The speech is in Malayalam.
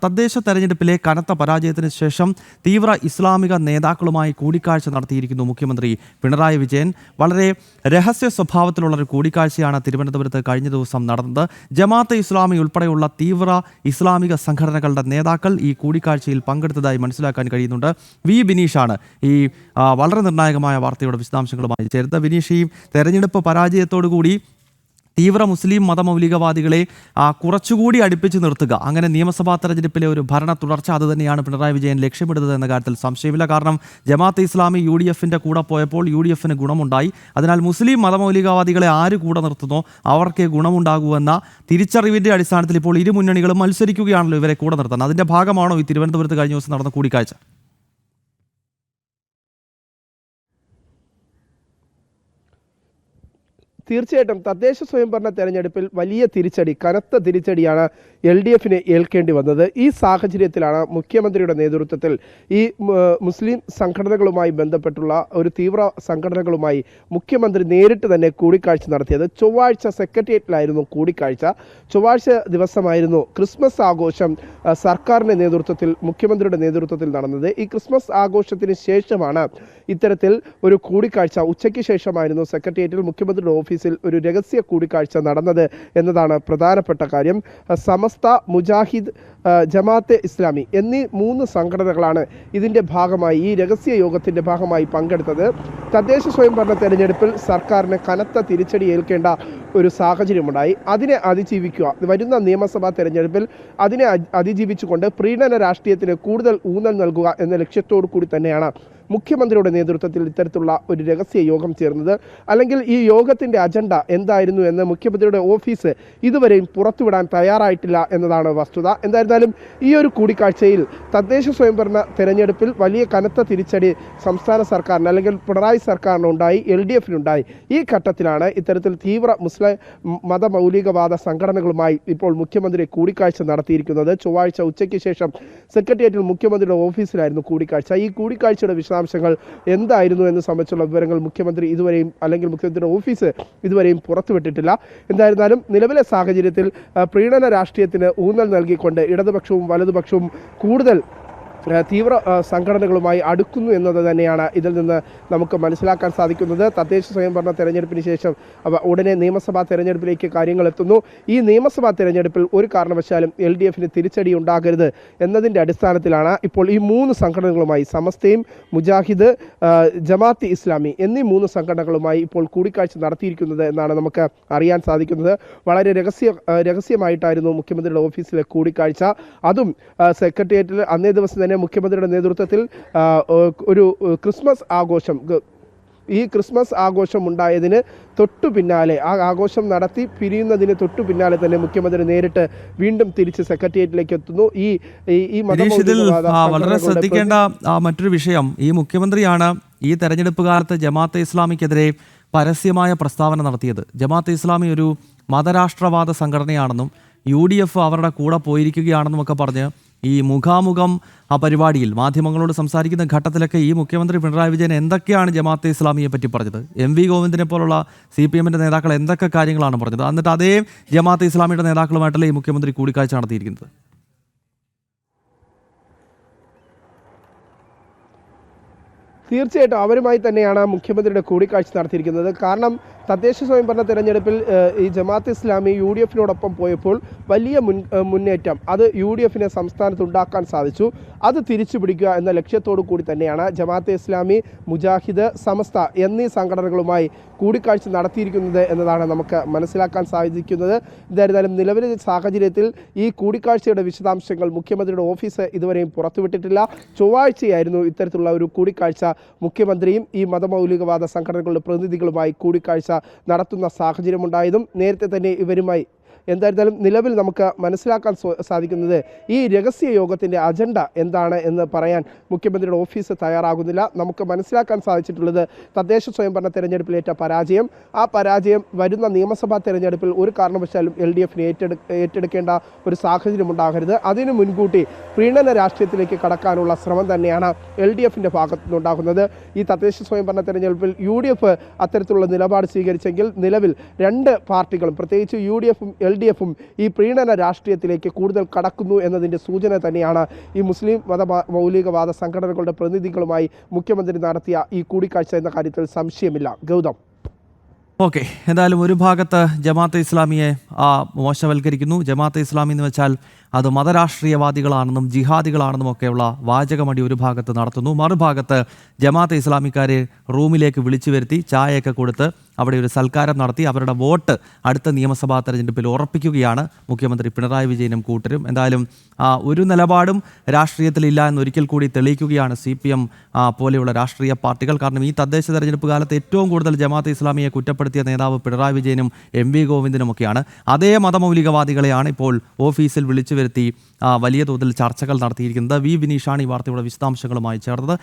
തദ്ദേശ തെരഞ്ഞെടുപ്പിലെ കനത്ത പരാജയത്തിന് ശേഷം തീവ്ര ഇസ്ലാമിക നേതാക്കളുമായി കൂടിക്കാഴ്ച നടത്തിയിരിക്കുന്നു മുഖ്യമന്ത്രി പിണറായി വിജയൻ. വളരെ രഹസ്യ സ്വഭാവത്തിലുള്ളൊരു കൂടിക്കാഴ്ചയാണ് തിരുവനന്തപുരത്ത് കഴിഞ്ഞ ദിവസം നടന്നത്. ജമാഅത്തെ ഇസ്ലാമി ഉൾപ്പെടെയുള്ള തീവ്ര ഇസ്ലാമിക സംഘടനകളുടെ നേതാക്കൾ ഈ കൂടിക്കാഴ്ചയിൽ പങ്കെടുത്തതായി മനസ്സിലാക്കാൻ കഴിയുന്നുണ്ട്. വി ബിനീഷാണ് ഈ വളരെ നിർണായകമായ വാർത്തയുടെ വിശദാംശങ്ങളുമായി ചേർത്ത്. ബിനീഷ്, ഈ തെരഞ്ഞെടുപ്പ് പരാജയത്തോടുകൂടി തീവ്ര മുസ്ലിം മതമൗലികവാദികളെ കുറച്ചുകൂടി അടുപ്പിച്ച് നിർത്തുക, അങ്ങനെ നിയമസഭാ തെരഞ്ഞെടുപ്പിലെ ഒരു ഭരണ തുടർച്ച അതുതന്നെയാണ് പിണറായി വിജയൻ ലക്ഷ്യമിടുന്നത് എന്ന കാര്യത്തിൽ സംശയമില്ല. കാരണം ജമാഅത്തെ ഇസ്ലാമി UDFന്റെ കൂടെ പോയപ്പോൾ UDFന് ഗുണമുണ്ടായി. അതിനാൽ മുസ്ലിം മതമൗലികവാദികളെ ആര് കൂടെ നിർത്തുന്നോ അവർക്ക് ഗുണമുണ്ടാകൂ എന്ന തിരിച്ചറിവിന്റെ അടിസ്ഥാനത്തിൽ ഇപ്പോൾ ഇരു മുന്നണികളും മത്സരിക്കുകയാണല്ലോ ഇവരെ കൂടെ നിർത്താൻ. അതിന്റെ ഭാഗമാണോ ഈ തിരുവനന്തപുരത്ത് കഴിഞ്ഞ ദിവസം നടന്ന കൂടിക്കാഴ്ച? തീർച്ചയായിട്ടും തദ്ദേശ സ്വയംഭരണ തെരഞ്ഞെടുപ്പിൽ വലിയ തിരിച്ചടി, കനത്ത തിരിച്ചടിയാണ് LDFന് ഏൽക്കേണ്ടി വന്നത്. ഈ സാഹചര്യത്തിലാണ് മുഖ്യമന്ത്രിയുടെ നേതൃത്വത്തിൽ ഈ മുസ്ലിം സംഘടനകളുമായി ബന്ധപ്പെട്ടുള്ള ഒരു തീവ്ര സംഘടനകളുമായി മുഖ്യമന്ത്രി നേരിട്ട് തന്നെ കൂടിക്കാഴ്ച നടത്തിയത്. ചൊവ്വാഴ്ച സെക്രട്ടേറിയറ്റിലായിരുന്നു കൂടിക്കാഴ്ച. ചൊവ്വാഴ്ച ദിവസമായിരുന്നു ക്രിസ്മസ് ആഘോഷം സർക്കാരിൻ്റെ നേതൃത്വത്തിൽ, മുഖ്യമന്ത്രിയുടെ നേതൃത്വത്തിൽ നടന്നത്. ഈ ക്രിസ്മസ് ആഘോഷത്തിന് ശേഷമാണ് ഇത്തരത്തിൽ ഒരു കൂടിക്കാഴ്ച. ഉച്ചയ്ക്ക് ശേഷമായിരുന്നു സെക്രട്ടേറിയറ്റിൽ മുഖ്യമന്ത്രിയുടെ ഓഫീസിൽ ഒരു രഹസ്യ കൂടിക്കാഴ്ച നടന്നത് എന്നതാണ് പ്രധാനപ്പെട്ട കാര്യം. സമസ്ത, മുജാഹിദ്, ജമാഅത്തെ ഇസ്ലാമി എന്നീ 3 സംഘടനകളാണ് ഇതിൻ്റെ ഭാഗമായി, ഈ രഹസ്യ യോഗത്തിൻ്റെ ഭാഗമായി പങ്കെടുത്തത്. തദ്ദേശ സ്വയംഭരണ തെരഞ്ഞെടുപ്പിൽ സർക്കാരിന് കനത്ത തിരിച്ചടി ഏൽക്കേണ്ട ഒരു സാഹചര്യമുണ്ടായി. അതിനെ അതിജീവിക്കുക, വരുന്ന നിയമസഭാ തെരഞ്ഞെടുപ്പിൽ അതിനെ അതിജീവിച്ചുകൊണ്ട് പ്രീണന രാഷ്ട്രീയത്തിന് കൂടുതൽ ഊന്നൽ നൽകുക എന്ന ലക്ഷ്യത്തോടു കൂടി തന്നെയാണ് മുഖ്യമന്ത്രിയുടെ നേതൃത്വത്തിൽ ഇത്തരത്തിലുള്ള ഒരു രഹസ്യ യോഗം ചേർന്നത്. അല്ലെങ്കിൽ ഈ യോഗത്തിൻ്റെ അജണ്ട എന്തായിരുന്നു എന്ന് മുഖ്യമന്ത്രിയുടെ ഓഫീസ് ഇതുവരെയും പുറത്തുവിടാൻ തയ്യാറായിട്ടില്ല എന്നതാണ് വസ്തുത. എന്തായിരുന്നാലും ഈ ഒരു കൂടിക്കാഴ്ചയിൽ തദ്ദേശ സ്വയംഭരണ തെരഞ്ഞെടുപ്പിൽ വലിയ കനത്ത തിരിച്ചടി സംസ്ഥാന സർക്കാരിന് അല്ലെങ്കിൽ പിണറായി സർക്കാരിനുണ്ടായി, LDFനുണ്ടായി. ഈ ഘട്ടത്തിലാണ് ഇത്തരത്തിൽ തീവ്ര മുസ്ലിം മതമൗലികവാദ സംഘടനകളുമായി ഇപ്പോൾ മുഖ്യമന്ത്രി കൂടിക്കാഴ്ച നടത്തിയിരിക്കുന്നത്. ചൊവ്വാഴ്ച ഉച്ചയ്ക്ക് ശേഷം സെക്രട്ടേറിയറ്റിൽ മുഖ്യമന്ത്രിയുടെ ഓഫീസിലായിരുന്നു കൂടിക്കാഴ്ച. ഈ കൂടിക്കാഴ്ചയുടെ വിശദാംശങ്ങൾ എന്തായിരുന്നു എന്ന് സംബന്ധിച്ചുള്ള വിവരങ്ങൾ മുഖ്യമന്ത്രി ഇതുവരെയും, അല്ലെങ്കിൽ മുഖ്യമന്ത്രിയുടെ ഓഫീസ് ഇതുവരെയും പുറത്തുവിട്ടിട്ടില്ല. എന്തായിരുന്നാലും നിലവിലെ സാഹചര്യത്തിൽ പ്രീണന രാഷ്ട്രീയത്തിന് ഊന്നൽ നൽകിക്കൊണ്ട് ഇടതുപക്ഷവും വലതുപക്ഷവും കൂടുതൽ തീവ്ര സംഘടനകളുമായി അടുക്കുന്നു എന്നത് തന്നെയാണ് ഇതിൽ നിന്ന് നമുക്ക് മനസ്സിലാക്കാൻ സാധിക്കുന്നത്. തദ്ദേശ സ്വയംഭരണ തെരഞ്ഞെടുപ്പിന് ശേഷം ഉടനെ നിയമസഭാ തെരഞ്ഞെടുപ്പിലേക്ക് കാര്യങ്ങൾ എത്തുന്നു. ഈ നിയമസഭാ തെരഞ്ഞെടുപ്പിൽ ഒരു കാരണവശാലും LDFന് തിരിച്ചടി ഉണ്ടാകരുത് എന്നതിൻ്റെ അടിസ്ഥാനത്തിലാണ് ഇപ്പോൾ ഈ 3 സംഘടനകളുമായി, സമസ്തയും, മുജാഹിദ്, ജമാഅത്തെ ഇസ്ലാമി എന്നീ 3 സംഘടനകളുമായി ഇപ്പോൾ കൂടിക്കാഴ്ച നടത്തിയിരിക്കുന്നത് എന്നാണ് നമുക്ക് അറിയാൻ സാധിക്കുന്നത്. വളരെ രഹസ്യമായിട്ടായിരുന്നു മുഖ്യമന്ത്രിയുടെ ഓഫീസിലെ കൂടിക്കാഴ്ച. അതും സെക്രട്ടേറിയറ്റിൽ അന്നേ ദിവസം തന്നെ മുഖ്യമന്ത്രിയുടെ നേതൃത്വത്തിൽ ഒരു ക്രിസ്മസ് ആഘോഷം, ഈ ക്രിസ്മസ് ആഘോഷം ഉണ്ടായതിന് തൊട്ടു പിന്നാലെ, ആ ആഘോഷം നടത്തി പിരിയുന്നതിന് തൊട്ടു പിന്നാലെ തന്നെ മുഖ്യമന്ത്രി നേരിട്ട് വീണ്ടും തിരിച്ച് സെക്രട്ടേറിയറ്റിലേക്ക് എത്തുന്നു. വളരെ ശ്രദ്ധിക്കേണ്ട മറ്റൊരു വിഷയം, ഈ മുഖ്യമന്ത്രിയാണ് ഈ തെരഞ്ഞെടുപ്പ് കാലത്ത് ജമാഅത്തെ ഇസ്ലാമിക്കെതിരെ പരസ്യമായ പ്രസ്താവന നടത്തിയത്. ജമാഅത്തെ ഇസ്ലാമി ഒരു മതരാഷ്ട്രവാദ സംഘടനയാണെന്നും UDF അവരുടെ കൂടെ പോയിരിക്കുകയാണെന്നുമൊക്കെ പറഞ്ഞ് ഈ മുഖാമുഖം പരിപാടിയിൽ മാധ്യമങ്ങളോട് സംസാരിക്കുന്ന ഘട്ടത്തിലൊക്കെ ഈ മുഖ്യമന്ത്രി പിണറായി വിജയൻ എന്തൊക്കെയാണ് ജമാഅത്തെ ഇസ്ലാമിയെ പറ്റി പറഞ്ഞത്? MV ഗോവിന്ദനെ പോലുള്ള CPMന്റെ നേതാക്കൾ എന്തൊക്കെ കാര്യങ്ങളാണ് പറഞ്ഞത്? എന്നിട്ട് അതേ ജമാഅത്തെ ഇസ്ലാമിയുടെ നേതാക്കളുമായിട്ടല്ലേ ഈ മുഖ്യമന്ത്രി കൂടിക്കാഴ്ച നടത്തിയിരിക്കുന്നത്? തീർച്ചയായിട്ടും അവരുമായി തന്നെയാണ് മുഖ്യമന്ത്രിയുടെ കൂടിക്കാഴ്ച നടത്തിയിരിക്കുന്നത്. കാരണം തദ്ദേശ സ്വയംഭരണ തെരഞ്ഞെടുപ്പിൽ ഈ ജമാഅത്തെ ഇസ്ലാമി UDFനോടൊപ്പം പോയപ്പോൾ വലിയ മുന്നേറ്റം അത് UDFനെ സംസ്ഥാനത്ത് ഉണ്ടാക്കാൻ സാധിച്ചു. അത് തിരിച്ചു പിടിക്കുക എന്ന ലക്ഷ്യത്തോടു കൂടി തന്നെയാണ് ജമാഅത്തെ ഇസ്ലാമി, മുജാഹിദ്, സമസ്ത എന്നീ സംഘടനകളുമായി കൂടിക്കാഴ്ച നടത്തിയിരിക്കുന്നത് എന്നതാണ് നമുക്ക് മനസ്സിലാക്കാൻ സാധിക്കുന്നത്. എന്തായിരുന്നാലും നിലവിലെ സാഹചര്യത്തിൽ ഈ കൂടിക്കാഴ്ചയുടെ വിശദാംശങ്ങൾ മുഖ്യമന്ത്രിയുടെ ഓഫീസ് ഇതുവരെയും പുറത്തുവിട്ടിട്ടില്ല. ചൊവ്വാഴ്ചയായിരുന്നു ഇത്തരത്തിലുള്ള ഒരു കൂടിക്കാഴ്ച മുഖ്യമന്ത്രിയും ഈ മതമൗലികവാദ സംഘടനകളുടെ പ്രതിനിധികളുമായി കൂടിക്കാഴ്ച നടത്തുന്ന സാഹചര്യമുണ്ടായതും നേരത്തെ തന്നെ ഇവരുമായി എന്തായിരുന്നാലും നിലവിൽ നമുക്ക് മനസ്സിലാക്കാൻ സാധിക്കുന്നത് ഈ രഹസ്യ യോഗത്തിൻ്റെ അജണ്ട എന്താണ് എന്ന് പറയാൻ മുഖ്യമന്ത്രിയുടെ ഓഫീസ് തയ്യാറാകുന്നില്ല. നമുക്ക് മനസ്സിലാക്കാൻ സാധിച്ചിട്ടുള്ളത് തദ്ദേശ സ്വയംഭരണ തെരഞ്ഞെടുപ്പിലേറ്റ പരാജയം, ആ പരാജയം വരുന്ന നിയമസഭാ തെരഞ്ഞെടുപ്പിൽ ഒരു കാരണവശാലും LDFന് ഏറ്റെടുക്കേണ്ട ഒരു സാഹചര്യം ഉണ്ടാകരുത്. അതിനു മുൻകൂട്ടി പ്രീണന രാഷ്ട്രീയത്തിലേക്ക് കടക്കാനുള്ള ശ്രമം തന്നെയാണ് LDFൻ്റെ ഭാഗത്തു നിന്നുണ്ടാകുന്നത്. ഈ തദ്ദേശ സ്വയംഭരണ തെരഞ്ഞെടുപ്പിൽ UDF അത്തരത്തിലുള്ള നിലപാട് സ്വീകരിച്ചെങ്കിൽ നിലവിൽ 2 പാർട്ടികളും, പ്രത്യേകിച്ച് UDFും LDFും ഈ പ്രീണന രാഷ്ട്രീയത്തിലേക്ക് കൂടുതൽ കടക്കുന്നു എന്നതിൻ്റെ സൂചന തന്നെയാണ് ഈ മുസ്ലിം മൗലികവാദ സംഘടനകളുടെ പ്രതിനിധികളുമായി മുഖ്യമന്ത്രി നടത്തിയ ഈ കൂടിക്കാഴ്ച എന്ന കാര്യത്തിൽ സംശയമില്ല. ഗൗതം. ഓക്കെ, എന്തായാലും ഒരു ഭാഗത്ത് ജമാഅത്തെ ഇസ്ലാമിയെ മോശവൽക്കരിക്കുന്നു. ജമാഅത്തെ ഇസ്ലാമി എന്ന് വെച്ചാൽ അത് മതരാഷ്ട്രീയവാദികളാണെന്നും ജിഹാദികളാണെന്നും ഒക്കെയുള്ള വാചകമടി ഒരു ഭാഗത്ത് നടത്തുന്നു. മറുഭാഗത്ത് ജമാഅത്തെ ഇസ്ലാമിക്കാരെ റൂമിലേക്ക് വിളിച്ചു വരുത്തി ചായയൊക്കെ കൊടുത്ത് അവിടെ ഒരു സൽക്കാരം നടത്തി അവരുടെ വോട്ട് അടുത്ത നിയമസഭാ തെരഞ്ഞെടുപ്പിൽ ഉറപ്പിക്കുകയാണ് മുഖ്യമന്ത്രി പിണറായി വിജയനും കൂട്ടരും. എന്തായാലും ഒരു നിലപാടും രാഷ്ട്രീയത്തിലില്ല എന്നൊരിക്കൽ കൂടി തെളിയിക്കുകയാണ് CPM പോലെയുള്ള രാഷ്ട്രീയ പാർട്ടികൾ. കാരണം ഈ തദ്ദേശ തെരഞ്ഞെടുപ്പ് കാലത്ത് ഏറ്റവും കൂടുതൽ ജമാഅത്തെ ഇസ്ലാമിയെ കുറ്റപ്പെടുത്തിയ നേതാവ് പിണറായി വിജയനും MV ഗോവിന്ദനുമൊക്കെയാണ്. അതേ മതമൗലികവാദികളെയാണ് ഇപ്പോൾ ഓഫീസിൽ വിളിച്ചു വരുത്തി വലിയ തോതിൽ ചർച്ചകൾ നടത്തിയിരിക്കുന്നത്. വി വിനീഷാണ് ഈ വാർത്തയുടെ വിശദാംശങ്ങളുമായി ചേർന്നത്.